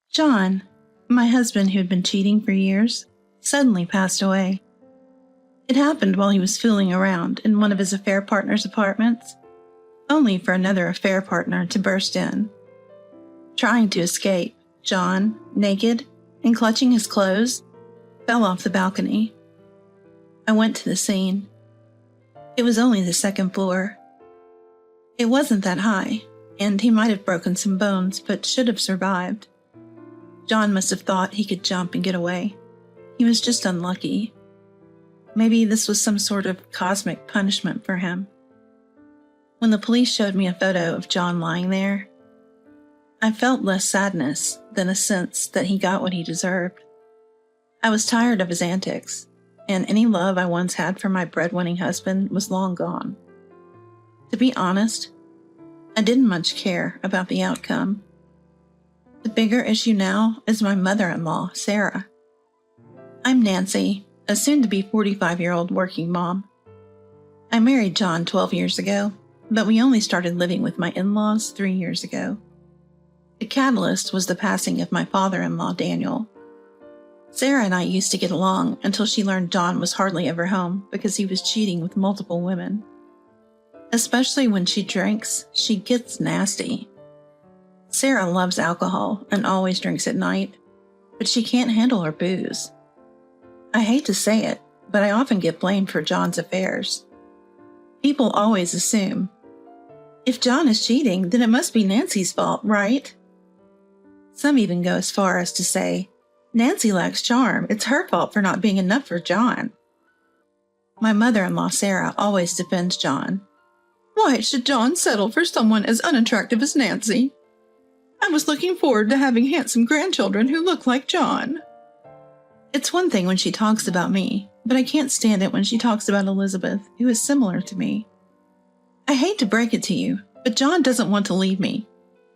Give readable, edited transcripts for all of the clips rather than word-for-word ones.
John, my husband who had been cheating for years, suddenly passed away. It happened while he was fooling around in one of his affair partner's apartments, only for another affair partner to burst in. Trying to escape, John, naked and clutching his clothes, fell off the balcony. I went to the scene. It was only the second floor. It wasn't that high, and he might have broken some bones, but should have survived. John must have thought he could jump and get away. He was just unlucky. Maybe this was some sort of cosmic punishment for him. When the police showed me a photo of John lying there, I felt less sadness than a sense that he got what he deserved. I was tired of his antics, and any love I once had for my breadwinning husband was long gone. To be honest, I didn't much care about the outcome. The bigger issue now is my mother-in-law, Sarah. I'm Nancy, a soon-to-be 45-year-old working mom. I married John 12 years ago, but we only started living with my in-laws 3 years ago. The catalyst was the passing of my father-in-law, Daniel. Sarah and I used to get along until she learned John was hardly ever home because he was cheating with multiple women. Especially when she drinks, she gets nasty. Sarah loves alcohol and always drinks at night, but she can't handle her booze. I hate to say it, but I often get blamed for John's affairs. People always assume, if John is cheating, then it must be Nancy's fault, right? Some even go as far as to say, Nancy lacks charm. It's her fault for not being enough for John. My mother-in-law, Sarah, always defends John. Why should John settle for someone as unattractive as Nancy? I was looking forward to having handsome grandchildren who look like John. It's one thing when she talks about me, but I can't stand it when she talks about Elizabeth, who is similar to me. I hate to break it to you, but John doesn't want to leave me.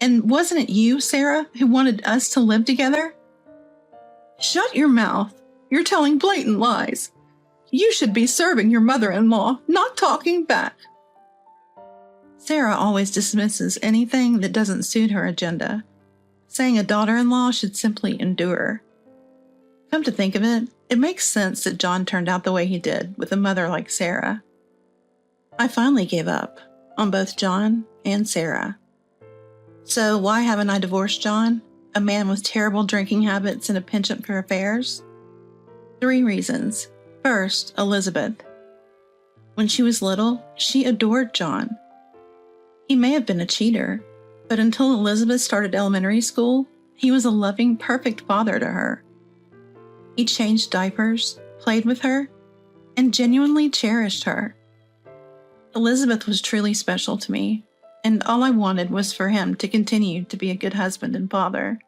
And wasn't it you, Sarah, who wanted us to live together? Shut your mouth. You're telling blatant lies. You should be serving your mother-in-law, not talking back. Sarah always dismisses anything that doesn't suit her agenda, saying a daughter-in-law should simply endure. Come to think of it, it makes sense that John turned out the way he did with a mother like Sarah. I finally gave up on both John and Sarah. So why haven't I divorced John, a man with terrible drinking habits and a penchant for affairs? 3 reasons. First, Elizabeth. When she was little, she adored John. He may have been a cheater, but until Elizabeth started elementary school, he was a loving, perfect father to her. He changed diapers, played with her, and genuinely cherished her. Elizabeth was truly special to me, and all I wanted was for him to continue to be a good husband and father.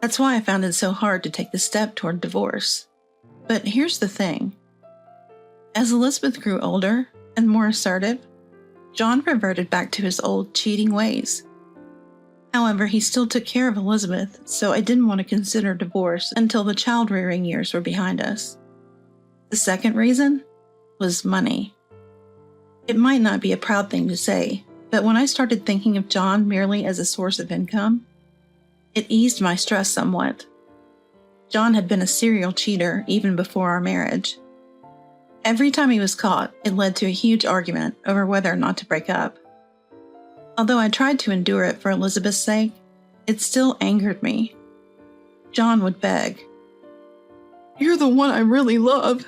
That's why I found it so hard to take the step toward divorce. But here's the thing. As Elizabeth grew older and more assertive, John reverted back to his old cheating ways. However, he still took care of Elizabeth, so I didn't want to consider divorce until the child-rearing years were behind us. The second reason was money. It might not be a proud thing to say, but when I started thinking of John merely as a source of income, it eased my stress somewhat. John had been a serial cheater even before our marriage. Every time he was caught, it led to a huge argument over whether or not to break up. Although I tried to endure it for Elizabeth's sake, it still angered me. John would beg, "You're the one I really love.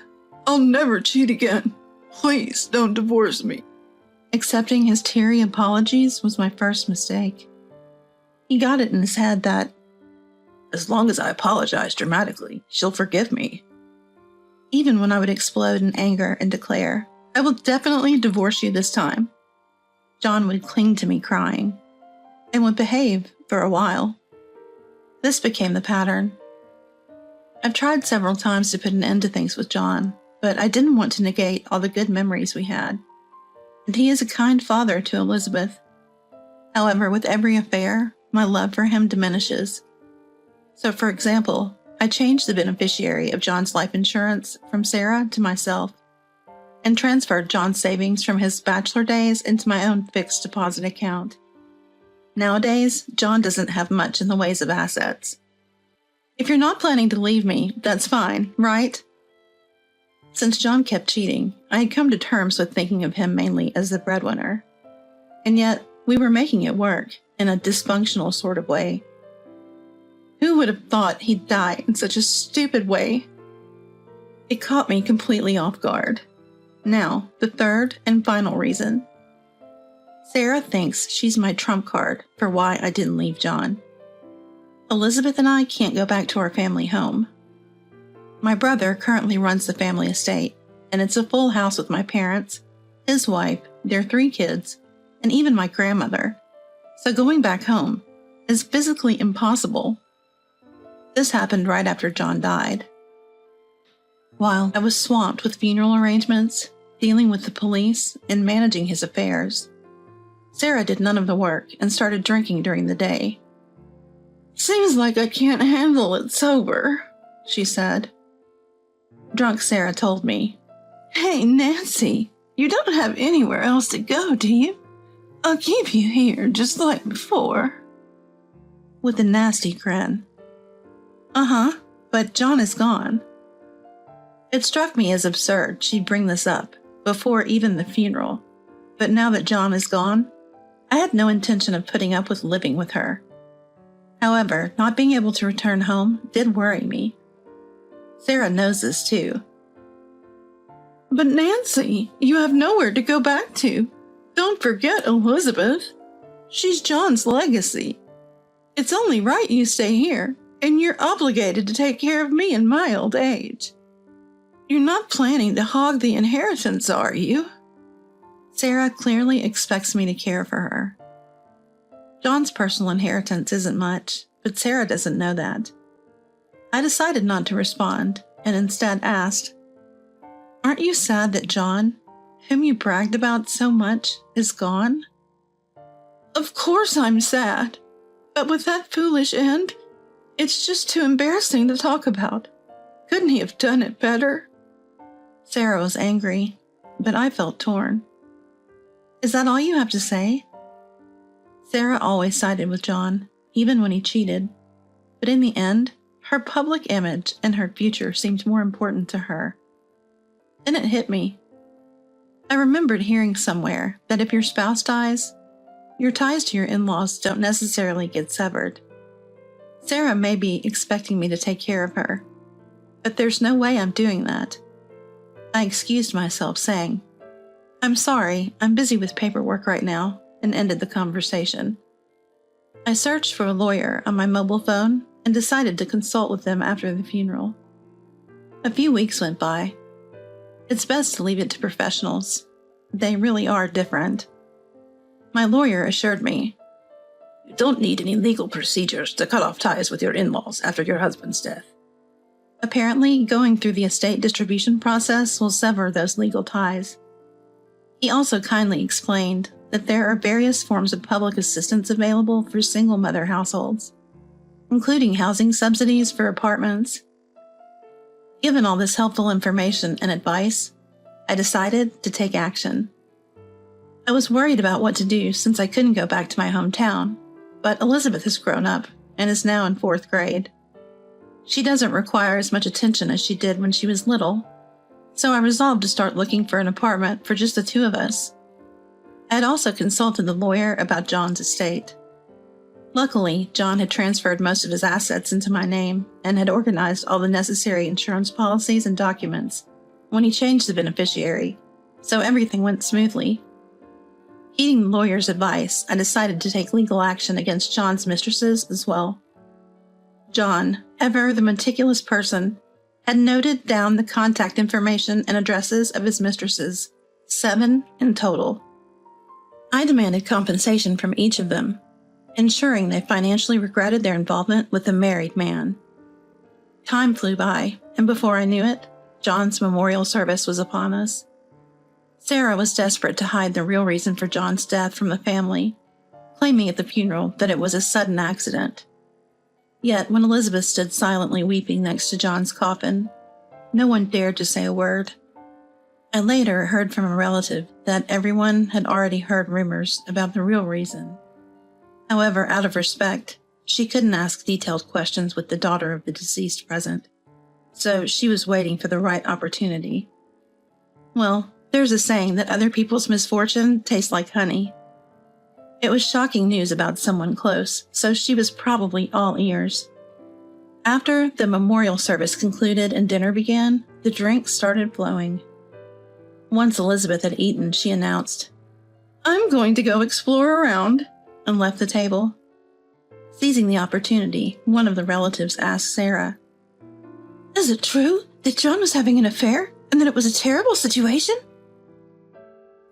I'll never cheat again. Please don't divorce me." Accepting his teary apologies was my first mistake. He got it in his head that, as long as I apologize dramatically, she'll forgive me. Even when I would explode in anger and declare, "I will definitely divorce you this time," John would cling to me crying, and would behave for a while. This became the pattern. I've tried several times to put an end to things with John, but I didn't want to negate all the good memories we had. And he is a kind father to Elizabeth. However, with every affair, my love for him diminishes. So, for example, I changed the beneficiary of John's life insurance from Sarah to myself, and transferred John's savings from his bachelor days into my own fixed deposit account. Nowadays, John doesn't have much in the ways of assets, If you're not planning to leave me, that's fine, right? Since John kept cheating, I had come to terms with thinking of him mainly as the breadwinner. And yet, we were making it work in a dysfunctional sort of way. Who would have thought he'd die in such a stupid way? It caught me completely off guard. Now, the third and final reason. Sarah thinks she's my trump card for why I didn't leave John. Elizabeth and I can't go back to our family home. My brother currently runs the family estate, and it's a full house with my parents, his wife, their 3 kids, and even my grandmother. So going back home is physically impossible. This happened right after John died. While I was swamped with funeral arrangements, dealing with the police, and managing his affairs, Sarah did none of the work and started drinking during the day. "Seems like I can't handle it sober," she said. Drunk Sarah told me, "Hey, Nancy, you don't have anywhere else to go, do you? I'll keep you here just like before." With a nasty grin. "Uh-huh, but John is gone." It struck me as absurd she'd bring this up before even the funeral, but now that John is gone, I had no intention of putting up with living with her. However, not being able to return home did worry me. Sarah knows this too. "But Nancy, you have nowhere to go back to. Don't forget Elizabeth. She's John's legacy. It's only right you stay here, and you're obligated to take care of me in my old age. You're not planning to hog the inheritance, are you?" Sarah clearly expects me to care for her. John's personal inheritance isn't much, but Sarah doesn't know that. I decided not to respond, and instead asked, "Aren't you sad that John, whom you bragged about so much, is gone?" "Of course I'm sad, but with that foolish end, it's just too embarrassing to talk about. Couldn't he have done it better?" Sarah was angry, but I felt torn. "Is that all you have to say?" Sarah always sided with John, even when he cheated, but in the end, her public image and her future seemed more important to her. Then it hit me. I remembered hearing somewhere that if your spouse dies, your ties to your in-laws don't necessarily get severed. Sarah may be expecting me to take care of her, but there's no way I'm doing that. I excused myself, saying, "I'm sorry, I'm busy with paperwork right now," and ended the conversation. I searched for a lawyer on my mobile phone and decided to consult with them after the funeral. A few weeks went by. It's best to leave it to professionals. They really are different. My lawyer assured me, "You don't need any legal procedures to cut off ties with your in-laws after your husband's death." Apparently, going through the estate distribution process will sever those legal ties. He also kindly explained that there are various forms of public assistance available for single-mother households, including housing subsidies for apartments. Given all this helpful information and advice, I decided to take action. I was worried about what to do since I couldn't go back to my hometown, but Elizabeth has grown up and is now in 4th grade. She doesn't require as much attention as she did when she was little, so I resolved to start looking for an apartment for just the 2 of us. I had also consulted the lawyer about John's estate. Luckily, John had transferred most of his assets into my name and had organized all the necessary insurance policies and documents when he changed the beneficiary, so everything went smoothly. Heeding the lawyer's advice, I decided to take legal action against John's mistresses as well. John, ever the meticulous person, had noted down the contact information and addresses of his mistresses, 7 in total. I demanded compensation from each of them, ensuring they financially regretted their involvement with a married man. Time flew by, and before I knew it, John's memorial service was upon us. Sarah was desperate to hide the real reason for John's death from the family, claiming at the funeral that it was a sudden accident. Yet, when Elizabeth stood silently weeping next to John's coffin, no one dared to say a word. I later heard from a relative that everyone had already heard rumors about the real reason. However, out of respect, She couldn't ask detailed questions with the daughter of the deceased present, so she was waiting for the right opportunity. Well, there's a saying that other people's misfortune tastes like honey. It was shocking news about someone close, so she was probably all ears. After the memorial service concluded and dinner began, the drinks started flowing. Once Elizabeth had eaten, she announced, "I'm going to go explore around," and left the table. Seizing the opportunity, one of the relatives asked Sarah, "Is it true that John was having an affair and that it was a terrible situation?"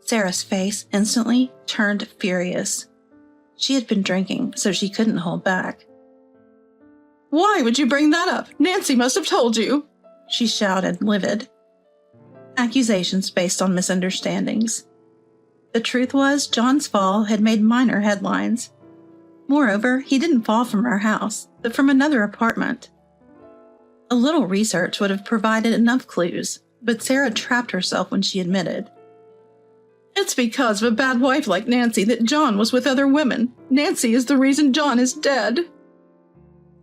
Sarah's face instantly turned furious. She had been drinking, so she couldn't hold back. "Why would you bring that up? Nancy must have told you," she shouted, livid. Accusations based on misunderstandings. The truth was, John's fall had made minor headlines. Moreover, he didn't fall from our house, but from another apartment. A little research would have provided enough clues, but Sarah trapped herself when she admitted, "It's because of a bad wife like Nancy that John was with other women. Nancy is the reason John is dead."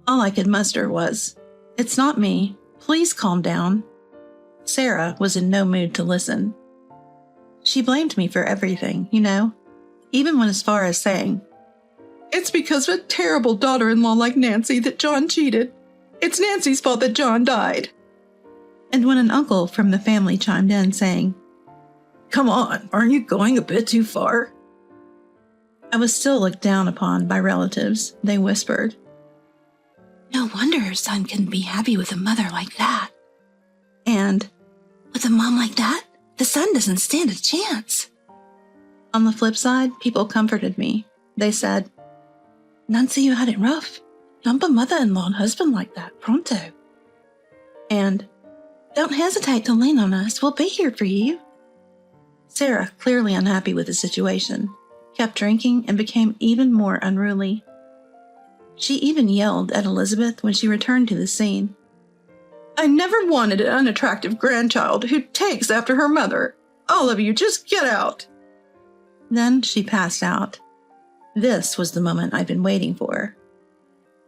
All I could muster was, "It's not me. Please calm down." Sarah was in no mood to listen. She blamed me for everything, even went as far as saying, "It's because of a terrible daughter-in-law like Nancy that John cheated. It's Nancy's fault that John died." And when an uncle from the family chimed in saying, "Come on, aren't you going a bit too far?" I was still looked down upon by relatives. They whispered, "No wonder her son couldn't be happy with a mother like that." And, "With a mom like that, the son doesn't stand a chance." On the flip side, people comforted me. They said, "Nancy, you had it rough. Dump a mother-in-law and husband like that, pronto." And, "Don't hesitate to lean on us. We'll be here for you." Sarah, clearly unhappy with the situation, kept drinking and became even more unruly. She even yelled at Elizabeth when she returned to the scene. "I never wanted an unattractive grandchild who takes after her mother. All of you, just get out." Then she passed out. This was the moment I'd been waiting for.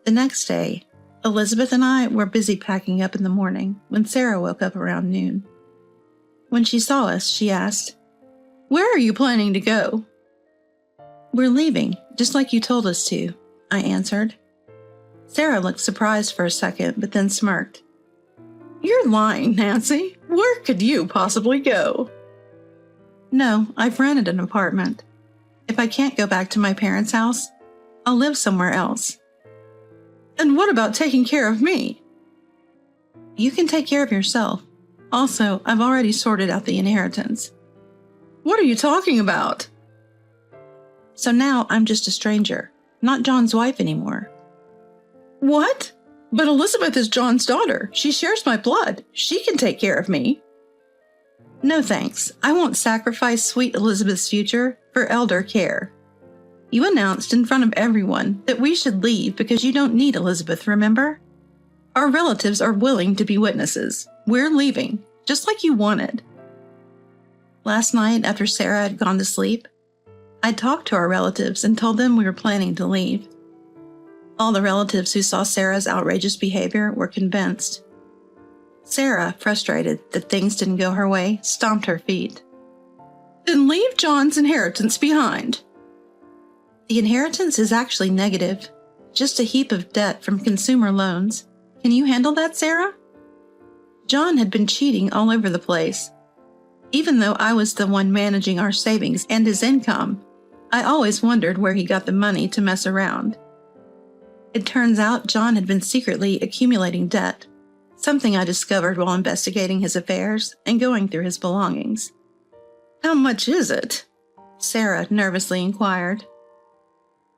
The next day, Elizabeth and I were busy packing up in the morning when Sarah woke up around noon. When she saw us, she asked, "Where are you planning to go?" "We're leaving, just like you told us to," I answered. Sarah looked surprised for a second, but then smirked. "You're lying, Nancy. Where could you possibly go?" "No, I've rented an apartment. If I can't go back to my parents' house, I'll live somewhere else." "And what about taking care of me?" "You can take care of yourself. Also, I've already sorted out the inheritance." "What are you talking about?" "So now I'm just a stranger, not John's wife anymore." "What? But Elizabeth is John's daughter. She shares my blood. She can take care of me." "No thanks. I won't sacrifice sweet Elizabeth's future for elder care. You announced in front of everyone that we should leave because you don't need Elizabeth, remember? Our relatives are willing to be witnesses. We're leaving, just like you wanted." Last night, after Sarah had gone to sleep, I talked to our relatives and told them we were planning to leave. All the relatives who saw Sarah's outrageous behavior were convinced. Sarah, frustrated that things didn't go her way, stomped her feet. "Then leave John's inheritance behind." "The inheritance is actually negative, just a heap of debt from consumer loans. Can you handle that, Sarah?" John had been cheating all over the place. Even though I was the one managing our savings and his income, I always wondered where he got the money to mess around. It turns out John had been secretly accumulating debt, something I discovered while investigating his affairs and going through his belongings. "How much is it?" Sarah nervously inquired.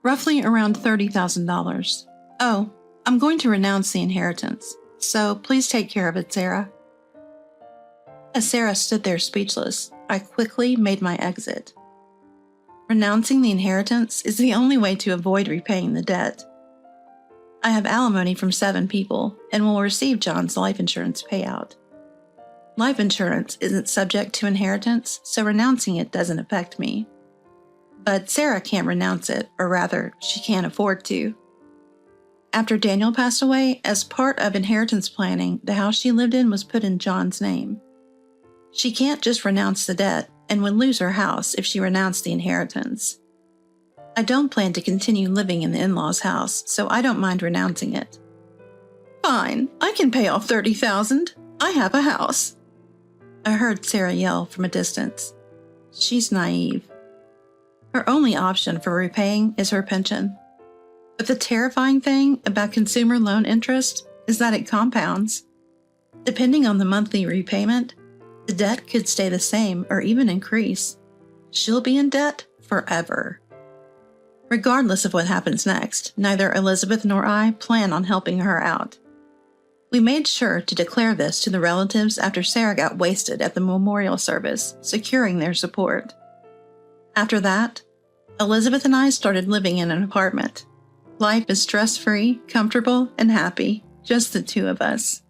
"Roughly around $30,000. Oh, I'm going to renounce the inheritance, so please take care of it, Sarah." As Sarah stood there speechless, I quickly made my exit. Renouncing the inheritance is the only way to avoid repaying the debt. I have alimony from 7 people and will receive John's life insurance payout. Life insurance isn't subject to inheritance, so renouncing it doesn't affect me. But Sarah can't renounce it, or rather, she can't afford to. After Daniel passed away, as part of inheritance planning, the house she lived in was put in John's name. She can't just renounce the debt and would lose her house if she renounced the inheritance. I don't plan to continue living in the in-laws' house, so I don't mind renouncing it. Fine, I can pay off $30,000. I have a house. I heard Sarah yell from a distance. She's naive. Her only option for repaying is her pension. But the terrifying thing about consumer loan interest is that it compounds. Depending on the monthly repayment, the debt could stay the same or even increase. She'll be in debt forever. Regardless of what happens next, neither Elizabeth nor I plan on helping her out. We made sure to declare this to the relatives after Sarah got wasted at the memorial service, securing their support. After that, Elizabeth and I started living in an apartment. Life is stress-free, comfortable, and happy, just the two of us.